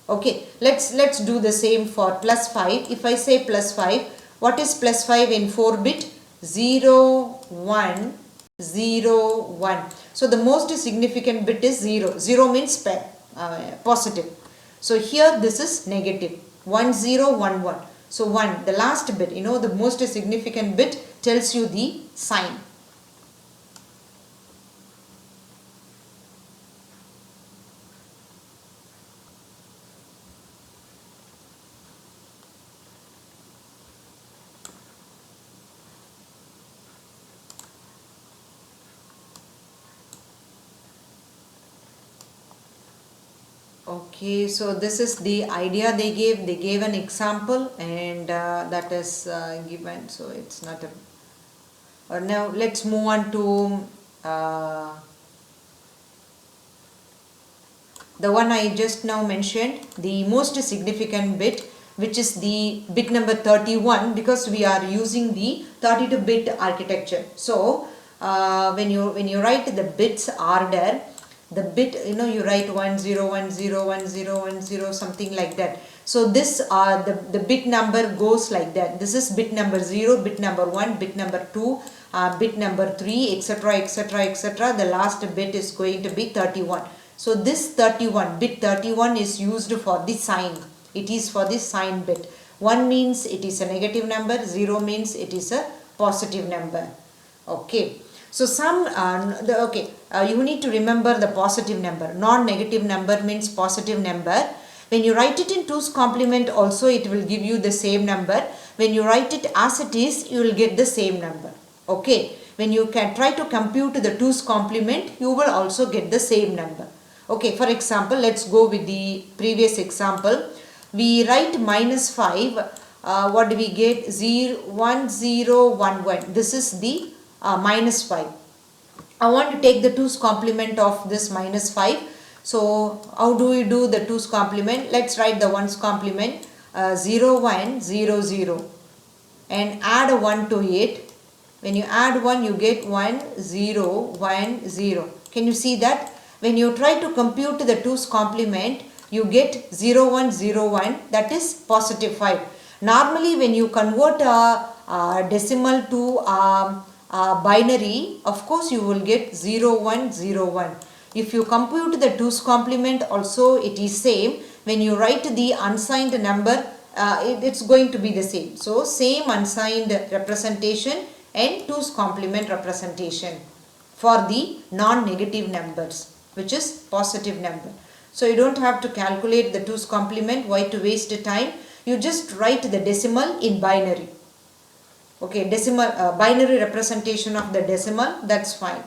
Okay, let's do the same for +5. If I say +5, what is +5 in 4-bit? 0 1 0 1. So the most significant bit is 0. 0 means positive. So here this is negative. 1011. So 1, the last bit, the most significant bit tells you the sign. Okay, so this is the idea they gave. They gave an example and that is given. So it's not a... now let's move on to the one I just now mentioned, the most significant bit, which is the bit number 31, because we are using the 32-bit architecture. So when you write the bits order, The bit, you write 10101010 something like that. So this the bit number goes like that. This is bit number 0, bit number 1, bit number 2, bit number 3, etc, etc, etc. The last bit is going to be 31. So this 31, bit 31 is used for the sign. It is for the sign bit. 1 means it is a negative number, 0 means it is a positive number. Okay. So you need to remember the positive number. Non-negative number means positive number. When you write it in 2's complement also, it will give you the same number. When you write it as it is, you will get the same number. Okay. When you can try to compute the 2's complement, you will also get the same number. Okay. For example, let's go with the previous example. We write minus 5. What do we get? 0, 1, 0, 1, 1. This is the minus 5. I want to take the 2's complement of this minus 5. So how do we do the 2's complement? Let's write the 1's complement. 0, 1, 0, 0. And add 1 to it. When you add 1, you get 1, 0, 1, 0. Can you see that? When you try to compute the 2's complement, you get 0, 1, 0, 1. That is positive 5. Normally when you convert a decimal to binary, of course you will get 0, 1, 0, 1. If you compute the 2's complement also, it is same. When you write the unsigned number, it's going to be the same. So same unsigned representation and 2's complement representation for the non-negative numbers, which is positive number. So you don't have to calculate the 2's complement. Why to waste the time? You just write the decimal in binary. Okay, decimal binary representation of the decimal, that's fine.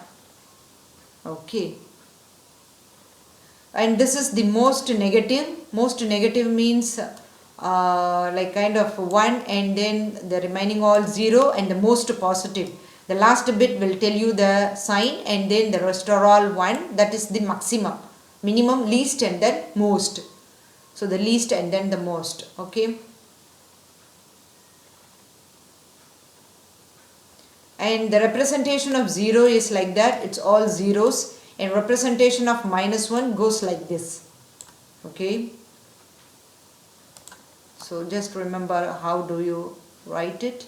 Okay. And this is the most negative. Most negative means like kind of 1 and then the remaining all 0 and the most positive. The last bit will tell you the sign and then the rest are all 1. That is the maximum. Minimum, least and then most. So the least and then the most. Okay. And the representation of 0 is like that. It's all zeros. And representation of minus 1 goes like this. Okay. So just remember how do you write it.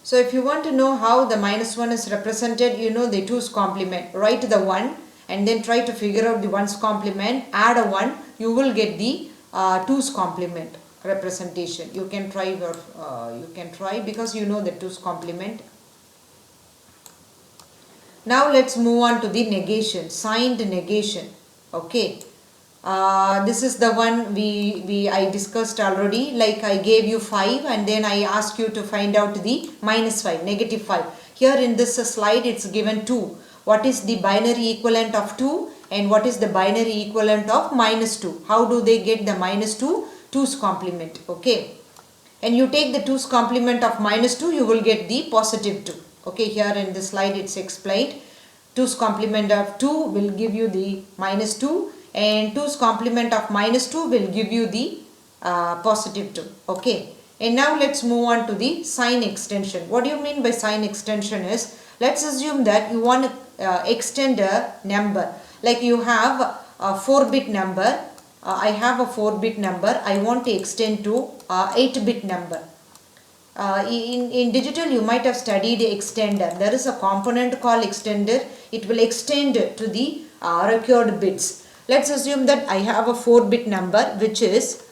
So if you want to know how the minus 1 is represented, you know the 2's complement. Write the 1 and then try to figure out the 1's complement. Add a 1, you will get the 2's complement representation. You can try because you know the 2's complement. Now let's move on to the negation, signed negation. Okay. This is the one I discussed already. Like I gave you 5 and then I asked you to find out the minus 5, negative 5. Here in this slide it's given 2. What is the binary equivalent of 2 and what is the binary equivalent of minus 2? How do they get the minus 2? 2's complement. Okay. And you take the 2's complement of minus 2, you will get the positive 2. Okay, here in this slide it's explained. 2's complement of 2 will give you the minus 2. And 2's complement of minus 2 will give you the positive 2. Okay. And now let's move on to the sign extension. What do you mean by sign extension is, let's assume that you want to extend a number. Like you have a 4-bit number. I have a 4-bit number. I want to extend to 8-bit number. In digital you might have studied extender. There is a component called extender. It will extend to the required bits. Let's assume that I have a 4-bit number which is,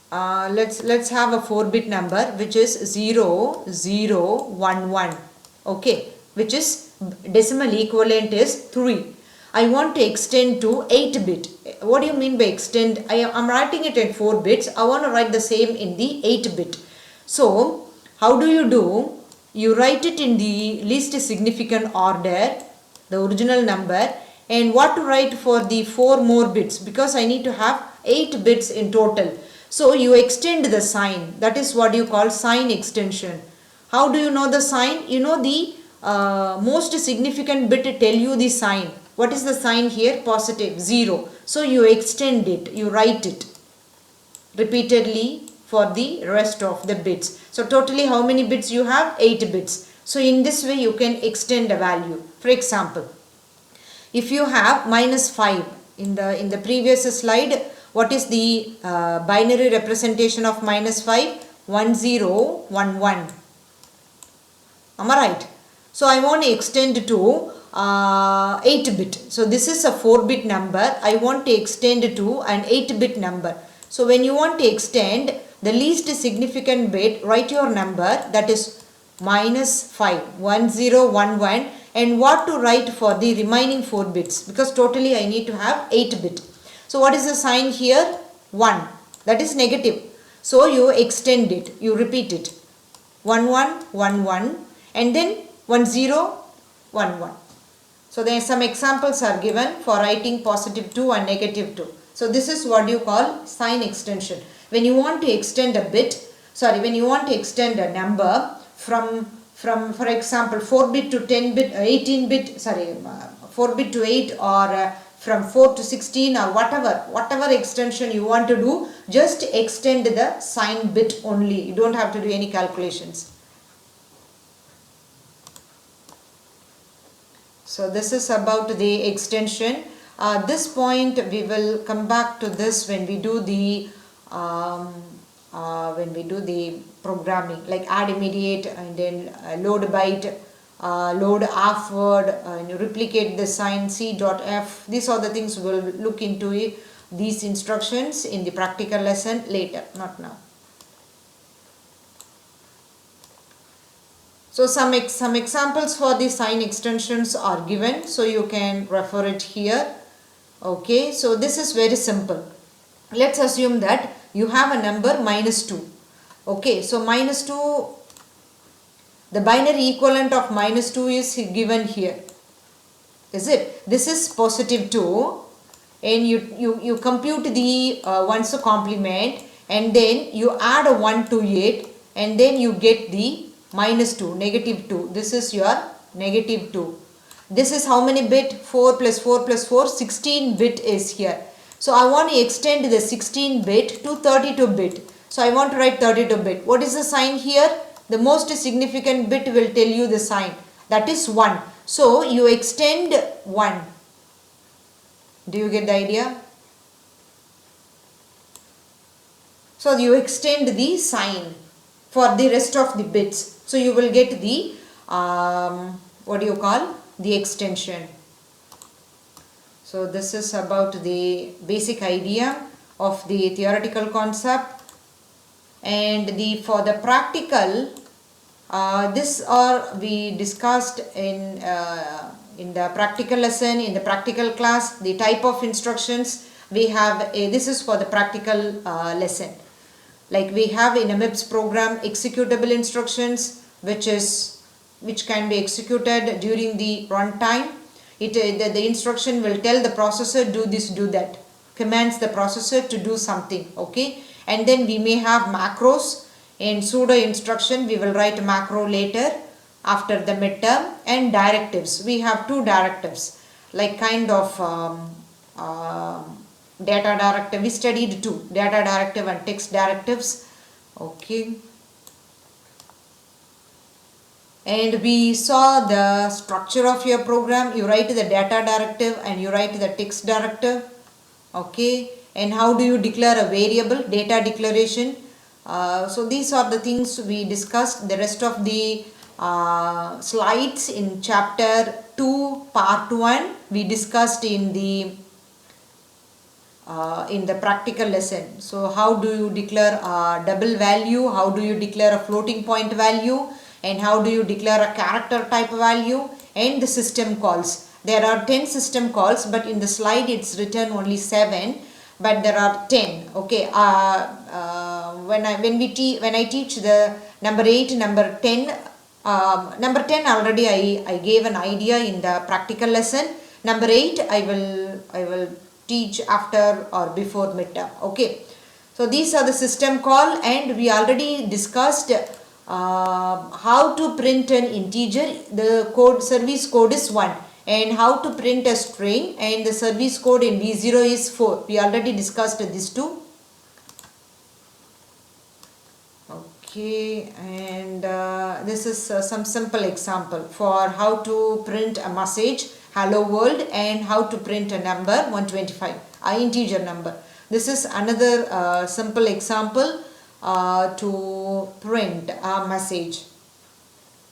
let's have a 4-bit number which is 0, 0, 1, 1. Okay, which is decimal equivalent is 3. I want to extend to 8-bit. What do you mean by extend? I'm writing it in 4 bits. I want to write the same in the 8-bit. So how do you do? You write it in the least significant order, the original number, and what to write for the 4 more bits, because I need to have 8 bits in total. So you extend the sign. That is what you call sign extension. How do you know the sign? You know the most significant bit tell you the sign. What is the sign here? Positive, 0. So you extend it, you write it repeatedly for the rest of the bits. So totally how many bits you have? 8 bits. So in this way you can extend a value. For example, if you have -5 in the previous slide, what is the binary representation of -5? 1011. Am I right? So I want to extend to 8-bit. So this is a 4-bit number. I want to extend to an 8-bit number. So when you want to extend the least significant bit, write your number, that is -5, 1011, and what to write for the remaining 4 bits, because totally I need to have 8-bit. So what is the sign here? 1. That is negative. So you extend it, you repeat it. 1111 and then 1011. So there are some examples are given for writing +2 and -2. So this is what you call sign extension. When you want to extend a bit, when you want to extend a number from for example 4-bit to 10-bit, 18-bit, 4-bit to 8, or from 4 to 16, or whatever extension you want to do, just extend the sign bit only. You don't have to do any calculations. So this is about the extension. This point we will come back to this when we do the programming, like add immediate and then load byte, load afward, and replicate the sign C.F. These are the things we will look into these instructions in the practical lesson later, not now. So some examples for the sign extensions are given, so you can refer it here. Okay, so this is very simple. Let's assume that you have a number -2. Okay, so -2, the binary equivalent of -2 is given here. Is it? This is +2, and you compute the ones complement, and then you add a 1 to it, and then you get the -2, -2. This is your -2. This is how many bit? 4 plus 4 plus 4, 16 bit is here. So I want to extend the 16 bit to 32 bit. So I want to write 32 bit. What is the sign here? The most significant bit will tell you the sign. That is 1. So you extend 1. Do you get the idea? So you extend the sign for the rest of the bits. So you will get the the extension. So this is about the basic idea of the theoretical concept, and for the practical, we discussed in the practical lesson, in the practical class, the type of instructions we have. This is for the practical lesson. Like we have in a MIPS program executable instructions, which can be executed during the runtime. The instruction will tell the processor do this, do that, commands the processor to do something. Okay, and then we may have macros. In pseudo instruction we will write macro later after the midterm, and directives. We have 2 directives, like kind of data directive. We studied 2, data directive and text directives. Okay, and we saw the structure of your program. You write the data directive and you write the text directive. Okay, and how do you declare a variable? Data declaration. So these are the things we discussed. The rest of the slides in chapter 2 part 1 we discussed in the practical lesson. So how do you declare a double value, how do you declare a floating point value, and how do you declare a character type value, and the system calls. There are 10 system calls, but in the slide it's written only 7, but there are 10. Okay, when I teach the number 8, number 10, number 10 already I gave an idea in the practical lesson. Number 8 I will teach after or before midterm. Okay, So these are the system call, and we already discussed how to print an integer. The code service code is 1, and how to print a string, and the service code in V0 is 4. We already discussed these two. Okay, and this is some simple example for how to print a message hello world, and how to print a number 125, a integer number. This is another simple example to print a message,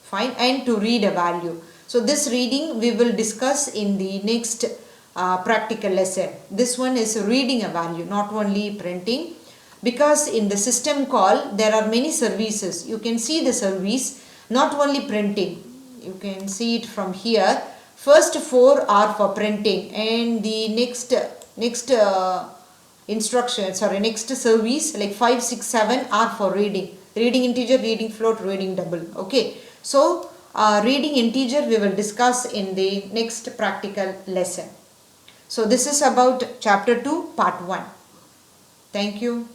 fine, and to read a value. So this reading we will discuss in the next practical lesson. This one is reading a value, not only printing, because in the system call there are many services. You can see the service, not only printing, you can see it from here. First 4 are for printing, and the next next service like 5, 6, 7 are for reading integer, reading float, reading double. Okay, so reading integer we will discuss in the next practical lesson. So this is about chapter 2 part 1. Thank you.